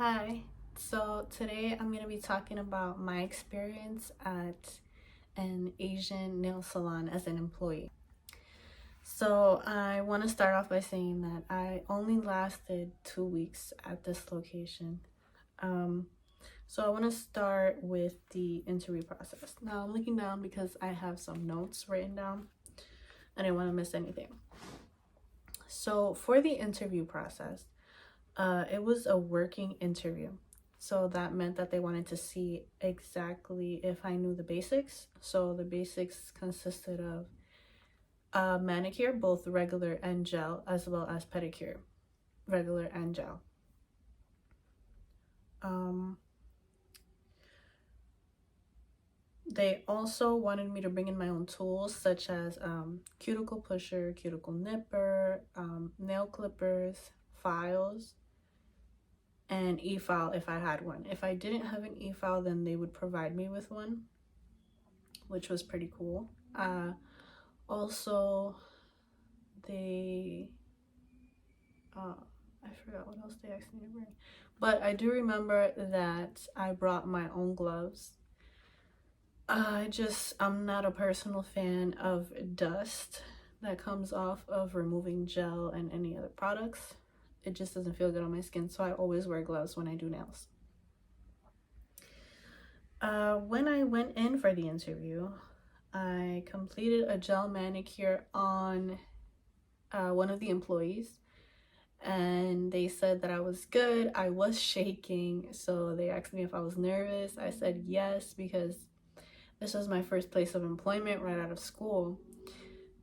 Hi, so today I'm going to be talking about my experience at an Asian nail salon as an employee. So I want to start off by saying that I only lasted 2 weeks at this location. Um, so I want to start with the interview process. Now I'm looking down because I have some notes written down. I didn't want to miss anything. So for the interview process, it was a working interview. So that meant that they wanted to see exactly if I knew the basics. So the basics consisted of manicure, both regular and gel, as well as pedicure, regular and gel. Um, they also wanted me to bring in my own tools, such as cuticle pusher, cuticle nipper, nail clippers, files, and e-file if I had one. If I didn't have an e-file, then they would provide me with one, which was pretty cool. Also, they I forgot what else they asked me to bring, but I do remember that I brought my own gloves. I'm not a personal fan of dust that comes off of removing gel and any other products. It just doesn't feel good on my skin, so I always wear gloves when I do nails. When I went in for the interview, I completed a gel manicure on one of the employees, and they said that I was good. I was shaking, so they asked me if I was nervous. I said yes, because this was my first place of employment right out of school.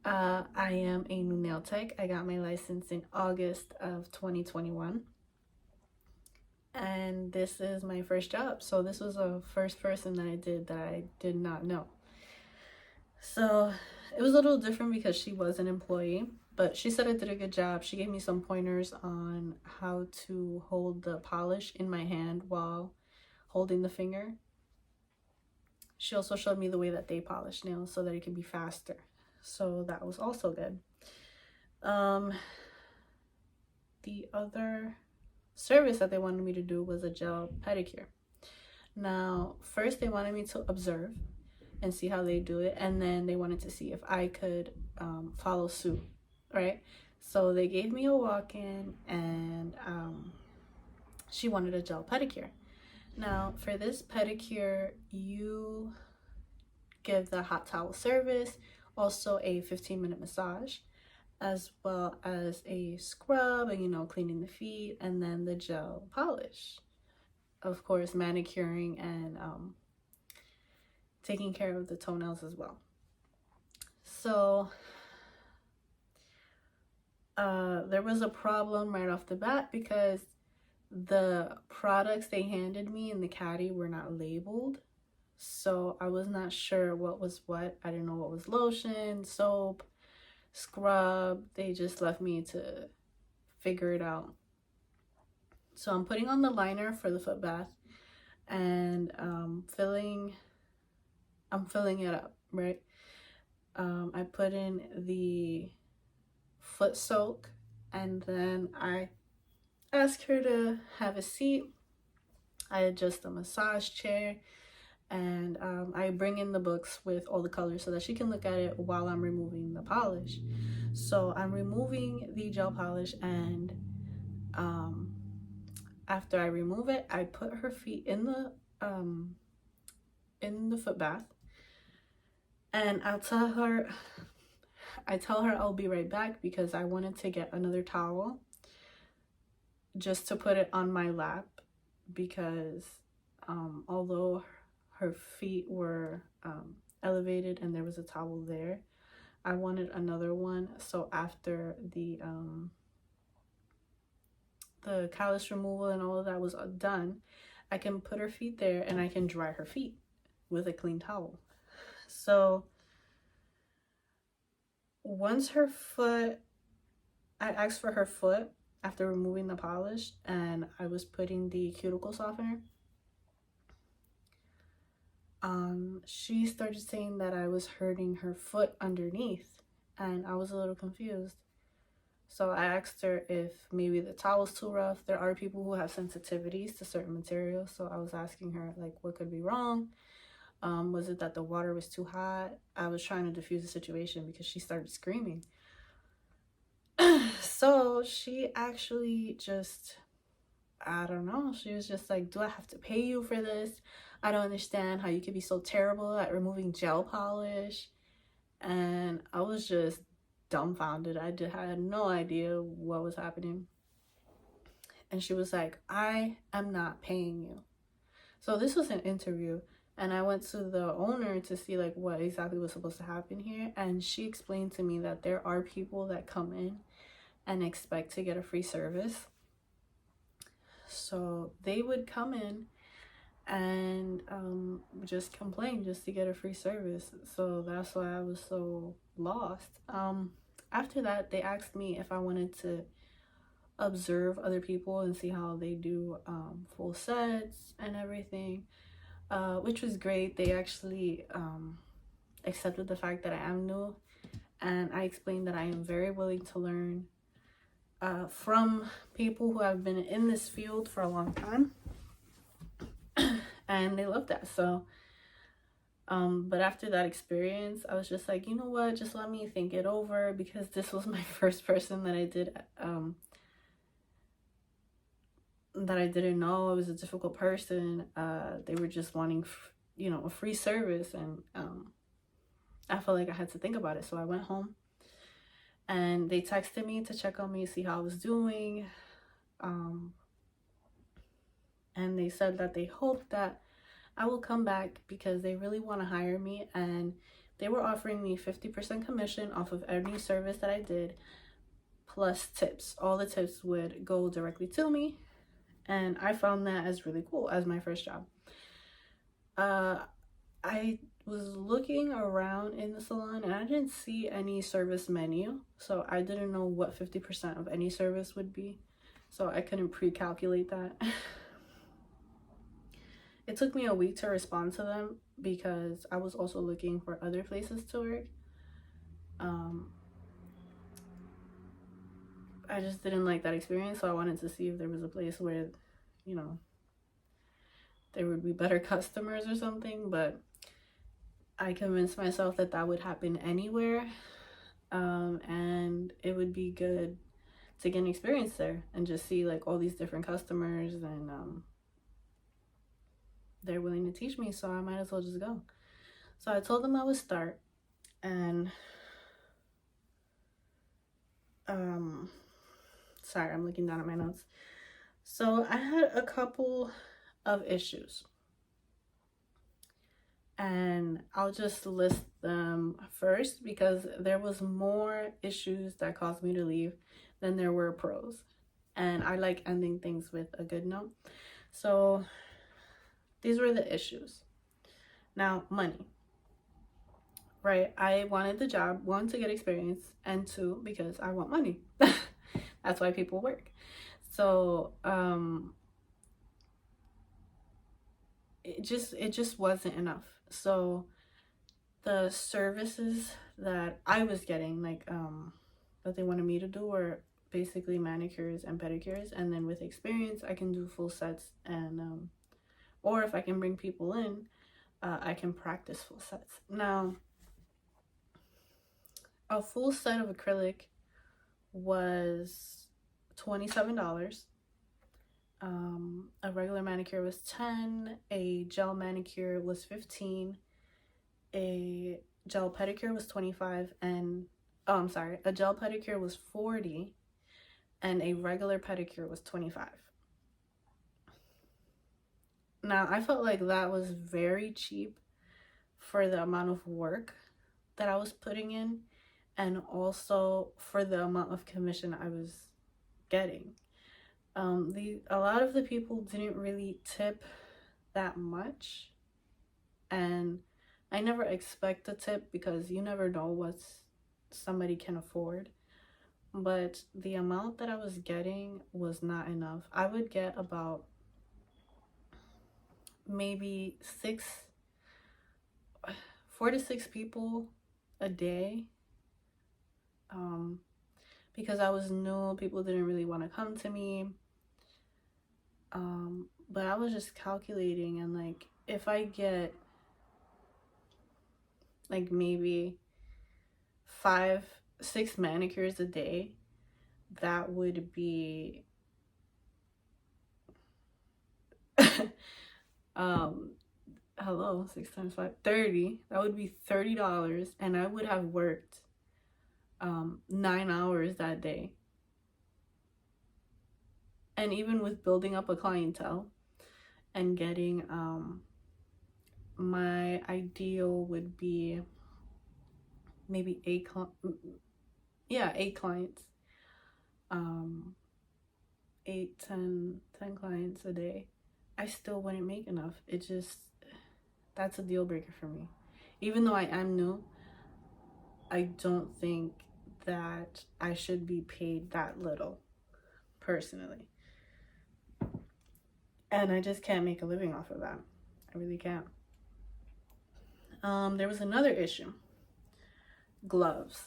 I am a new nail tech. I got my license in August of 2021. And this is my first job. So this was the first person that I did not know. So it was a little different because she was an employee, but she said I did a good job. She gave me some pointers on how to hold the polish in my hand while holding the finger. She also showed me the way that they polish nails so that it can be faster. So that was also good. The other service that they wanted me to do was a gel pedicure. Now, first they wanted me to observe and see how they do it, and then they wanted to see if I could follow suit, right? So they gave me a walk-in, and she wanted a gel pedicure. Now, for this pedicure, you give the hot towel service, also a 15-minute massage, as well as a scrub and cleaning the feet, and then the gel polish. Of course, manicuring and taking care of the toenails as well. So there was a problem right off the bat because the products they handed me in the caddy were not labeled. So I was not sure what was what. I didn't know what was lotion, soap, scrub. They just left me to figure it out. So I'm putting on the liner for the foot bath, and I'm filling it up, right? I put in the foot soak, and then I ask her to have a seat. I adjust the massage chair, and I bring in the books with all the colors so that she can look at it while I'm removing the polish. So I'm removing the gel polish, and after I remove it, I put her feet in the foot bath, and I tell her I'll be right back because I wanted to get another towel just to put it on my lap, because although her feet were elevated and there was a towel there, I wanted another one. So after the callus removal and all of that was done, I can put her feet there and I can dry her feet with a clean towel. So once her foot, I asked for her foot after removing the polish, and I was putting the cuticle softener. She started saying that I was hurting her foot underneath, and I was a little confused. So I asked her if maybe the towel's too rough. There are people who have sensitivities to certain materials. So I was asking her, like, what could be wrong? Was it that the water was too hot? I was trying to diffuse the situation because she started screaming. So she actually just, I don't know, she was just like, do I have to pay you for this? I don't understand how you could be so terrible at removing gel polish. And I was just dumbfounded. I had no idea what was happening. And she was like, I am not paying you. So this was an interview, and I went to the owner to see like what exactly was supposed to happen here, and she explained to me that there are people that come in and expect to get a free service. So they would come in and just complain just to get a free service. So that's why I was so lost. After that, they asked me if I wanted to observe other people and see how they do full sets and everything, which was great. They actually accepted the fact that I am new, and I explained that I am very willing to learn from people who have been in this field for a long time. And they loved that. So but after that experience, I was just like, you know what, just let me think it over, because this was my first person that I didn't know. It was a difficult person. They were just wanting a free service, and I felt like I had to think about it. So I went home, and they texted me to check on me, see how I was doing, and they said that they hoped that I will come back because they really want to hire me, and they were offering me 50% commission off of any service that I did, plus tips. All the tips would go directly to me, and I found that as really cool as my first job. I was looking around in the salon, and I didn't see any service menu, so I didn't know what 50% of any service would be, so I couldn't pre-calculate that. It took me a week to respond to them because I was also looking for other places to work. I just didn't like that experience, so I wanted to see if there was a place where, there would be better customers or something, but I convinced myself that that would happen anywhere, and it would be good to get an experience there and just see like all these different customers, and they're willing to teach me, so I might as well just go. So I told them I would start, and sorry, I'm looking down at my notes. So I had a couple of issues, and I'll just list them first because there was more issues that caused me to leave than there were pros, and I like ending things with a good note. So these were the issues. Now, money. Right, I wanted the job, one, to get experience, and two, because I want money. That's why people work. So it just wasn't enough. So the services that I was getting, like that they wanted me to do, were basically manicures and pedicures, and then with experience I can do full sets, and or if I can bring people in, I can practice full sets. Now, a full set of acrylic was $27. A regular manicure was $10. A gel manicure was $15. A gel pedicure was $25. And a gel pedicure was $40, and a regular pedicure was $25. Now, I felt like that was very cheap for the amount of work that I was putting in, and also for the amount of commission I was getting. A lot of the people didn't really tip that much, and I never expect a tip because you never know what somebody can afford, but the amount that I was getting was not enough. I would get about maybe 4 to 6 people a day, because I was new. People didn't really want to come to me. But I was just calculating, and like if I get like maybe 5-6 manicures a day, that would be hello, 6 times 5, 30. That would be $30, and I would have worked 9 hours that day. And even with building up a clientele and getting my ideal would be maybe 8 clients, 8 10 clients a day. I still wouldn't make enough. It just, that's a deal breaker for me. Even though I am new, I don't think that I should be paid that little, personally. And I just can't make a living off of that. I really can't. There was another issue. Gloves.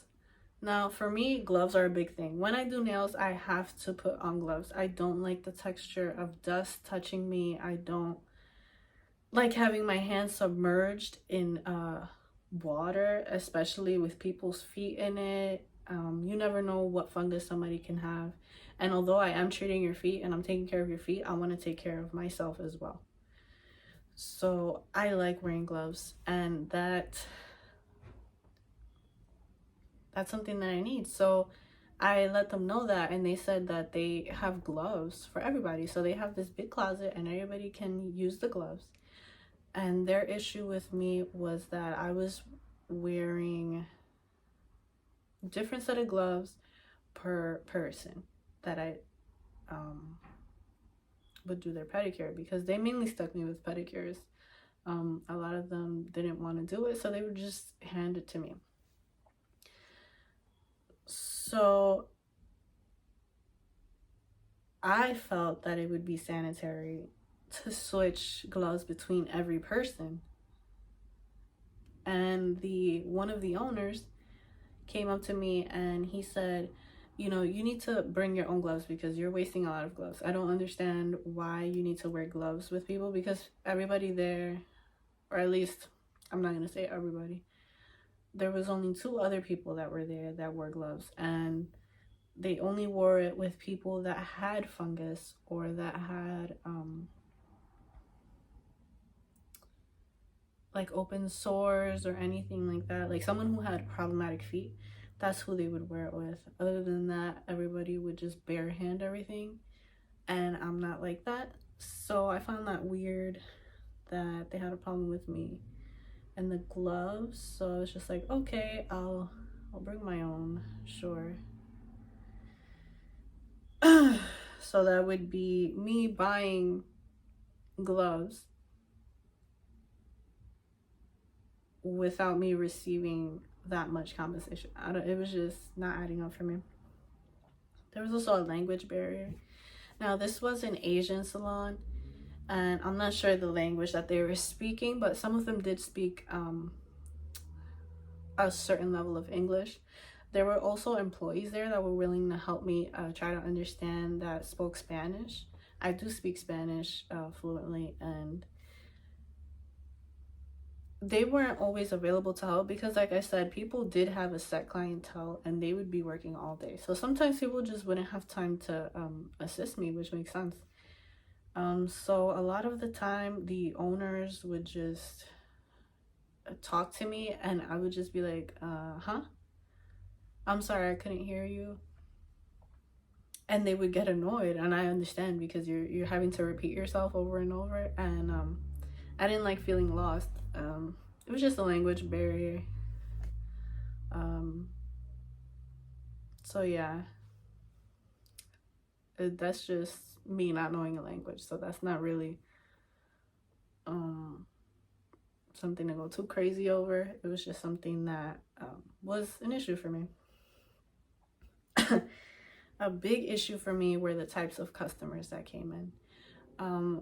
Now, for me, gloves are a big thing. When I do nails, I have to put on gloves. I don't like the texture of dust touching me. I don't like having my hands submerged in water, especially with people's feet in it. You never know what fungus somebody can have. And although I am treating your feet and I'm taking care of your feet, I want to take care of myself as well. So I like wearing gloves, and that's something that I need. So I let them know that, and they said that they have gloves for everybody. So they have this big closet and everybody can use the gloves. And their issue with me was that I was wearing a different set of gloves per person that I would do their pedicure, because they mainly stuck me with pedicures. A lot of them didn't want to do it, so they would just hand it to me. So I felt that it would be sanitary to switch gloves between every person. And one of the owners came up to me and he said, you know, you need to bring your own gloves because you're wasting a lot of gloves. I don't understand why you need to wear gloves with people, because everybody there, or at least I'm not going to say everybody, there was only 2 other people that were there that wore gloves, and they only wore it with people that had fungus or that had like open sores or anything like that. Like someone who had problematic feet, that's who they would wear it with. Other than that, everybody would just bare hand everything, and I'm not like that. So I found that weird that they had a problem with me and the gloves. So I was just like, okay, I'll bring my own, sure. So that would be me buying gloves without me receiving that much compensation. It was just not adding up for me. There was also a language barrier. Now, this was an Asian salon, and I'm not sure the language that they were speaking, but some of them did speak a certain level of English. There were also employees there that were willing to help me try to understand, that spoke Spanish. I do speak Spanish fluently, and they weren't always available to help because, like I said, people did have a set clientele and they would be working all day. So sometimes people just wouldn't have time to assist me, which makes sense. So a lot of the time, the owners would just talk to me and I would just be like, huh? I'm sorry, I couldn't hear you. And they would get annoyed, and I understand because you're having to repeat yourself over and over, and I didn't like feeling lost. It was just a language barrier. So yeah, that's just me not knowing a language. So that's not really something to go too crazy over. It was just something that was an issue for me. A big issue for me were the types of customers that came in.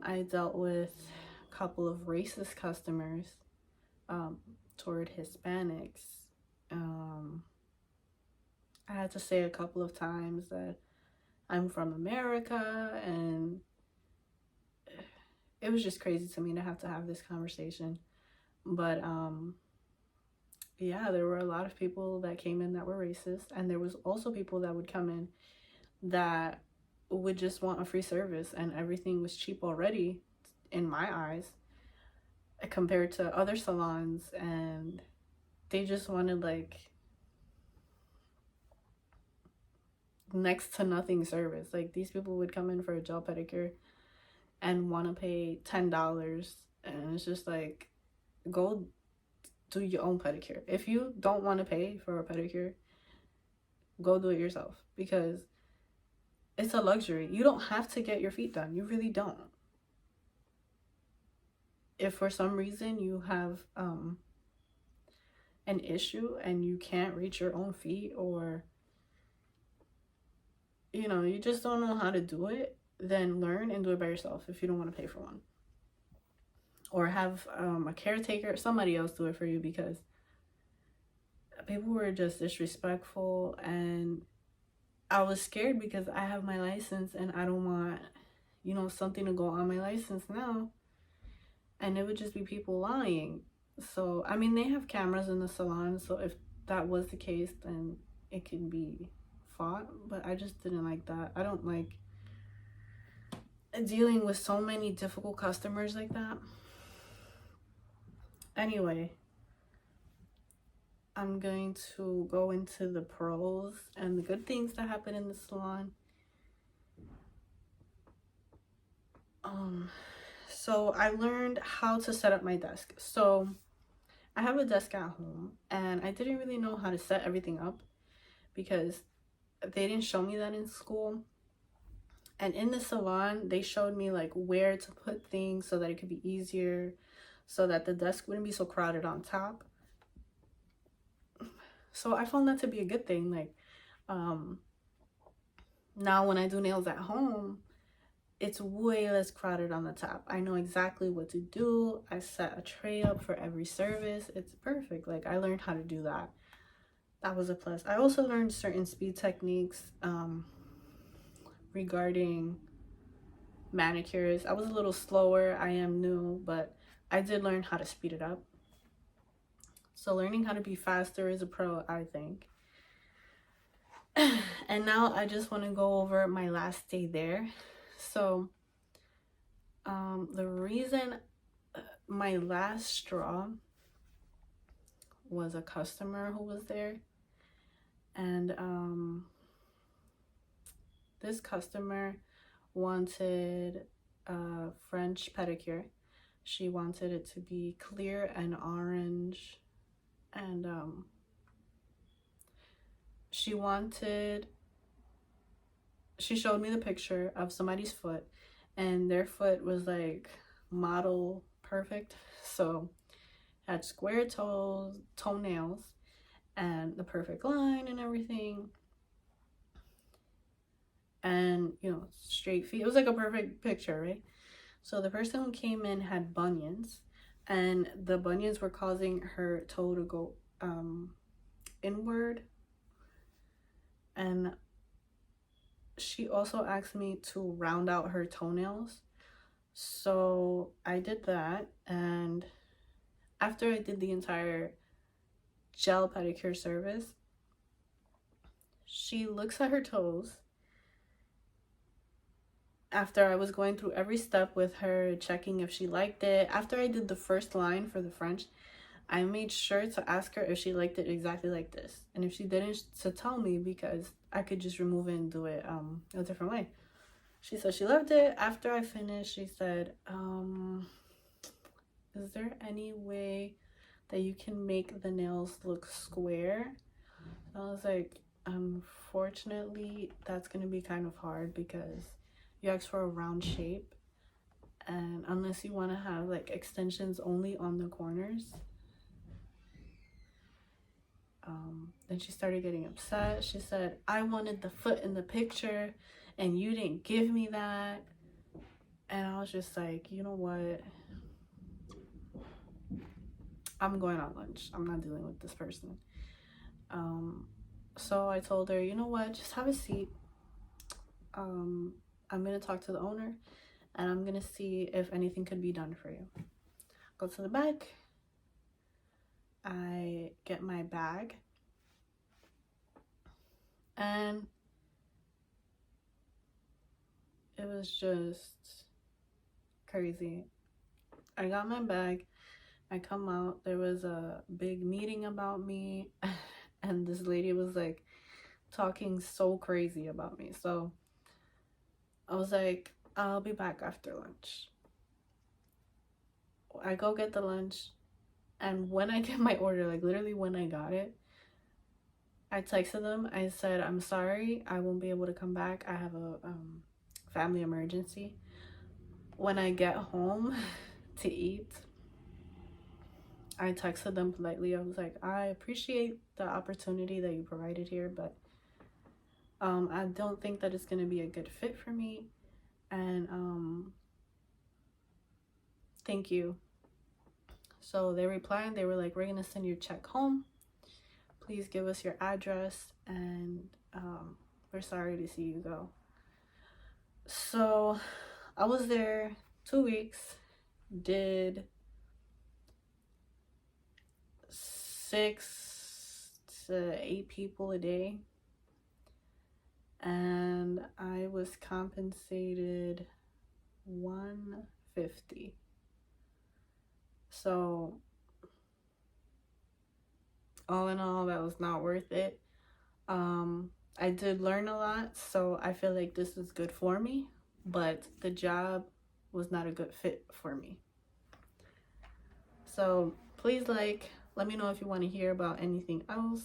I dealt with a couple of racist customers toward Hispanics. I had to say a couple of times that I'm from America, and it was just crazy to me to have this conversation. But yeah, there were a lot of people that came in that were racist, and there was also people that would come in that would just want a free service, and everything was cheap already in my eyes compared to other salons, and they just wanted like next to nothing service. Like, these people would come in for a gel pedicure and want to pay $10, and it's just like, go do your own pedicure. If you don't want to pay for a pedicure, go do it yourself, because it's a luxury. You don't have to get your feet done. You really don't. If for some reason you have an issue and you can't reach your own feet, or you just don't know how to do it, then learn and do it by yourself if you don't want to pay for one. Or have a caretaker, somebody else do it for you, because people were just disrespectful, and I was scared because I have my license and I don't want, something to go on my license now, and it would just be people lying. So, I mean, they have cameras in the salon, so if that was the case, then it can be fought, but I just didn't like that. I don't like dealing with so many difficult customers like that. Anyway, I'm going to go into the pros and the good things that happen in the salon. So I learned how to set up my desk. So I have a desk at home, and I didn't really know how to set everything up because they didn't show me that in school. And in the salon, they showed me like where to put things so that it could be easier, so that the desk wouldn't be so crowded on top. So I found that to be a good thing. Like, now when I do nails at home, it's way less crowded on the top. I know exactly what to do. I set a tray up for every service. It's perfect. Like, I learned how to do that. That was a plus. I also learned certain speed techniques regarding manicures. I was a little slower. I am new, but I did learn how to speed it up. So learning how to be faster is a pro, I think. And now I just want to go over my last day there. So the reason my last straw was a customer who was there, and this customer wanted a French pedicure. She wanted it to be clear and orange, and she showed me the picture of somebody's foot, and their foot was like model perfect. So had square toenails and the perfect line and everything, and straight feet. It was like a perfect picture, right? So the person who came in had bunions, and the bunions were causing her toe to go inward, and she also asked me to round out her toenails. So I did that, and after I did the entire gel pedicure service, she looks at her toes. After I was going through every step with her, checking if she liked it, after I did the first line for the French, I made sure to ask her if she liked it exactly like this. And if she didn't, to tell me, because I could just remove it and do it a different way. She said she loved it. After I finished, she said, is there any way that you can make the nails look square? I was like, unfortunately, that's going to be kind of hard because you asked for a round shape. And unless you want to have like extensions only on the corners. Then she started getting upset. She said, I wanted the foot in the picture and you didn't give me that. And I was just like, you know what? I'm going on lunch. I'm not dealing with this person. So I told her, you know what, just have a seat. I'm gonna talk to the owner and I'm gonna see if anything could be done for you. Go to the back. I get my bag. And it was just crazy. I got my bag. I come out. There was a big meeting about me. And this lady was like talking so crazy about me. So I was like, I'll be back after lunch. I go get the lunch. And when I get my order, like literally when I got it, I texted them. I said, I'm sorry, I won't be able to come back. I have a family emergency. When I get home to eat, I texted them politely. I was like, I appreciate the opportunity that you provided here, but I don't think that it's going to be a good fit for me. And thank you. So they replied, they were like, we're going to send your check home. Please give us your address, and we're sorry to see you go. So I was there 2 weeks, did 6 to 8 people a day, and I was compensated $150. So all in all, that was not worth it. I did learn a lot, so I feel like this is good for me, but the job was not a good fit for me. So please let me know if you want to hear about anything else.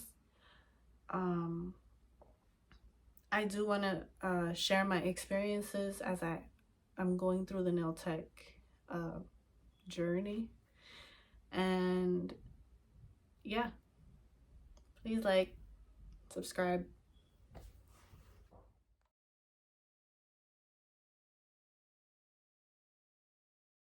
I do want to share my experiences as I'm going through the nail tech journey. And yeah, please subscribe.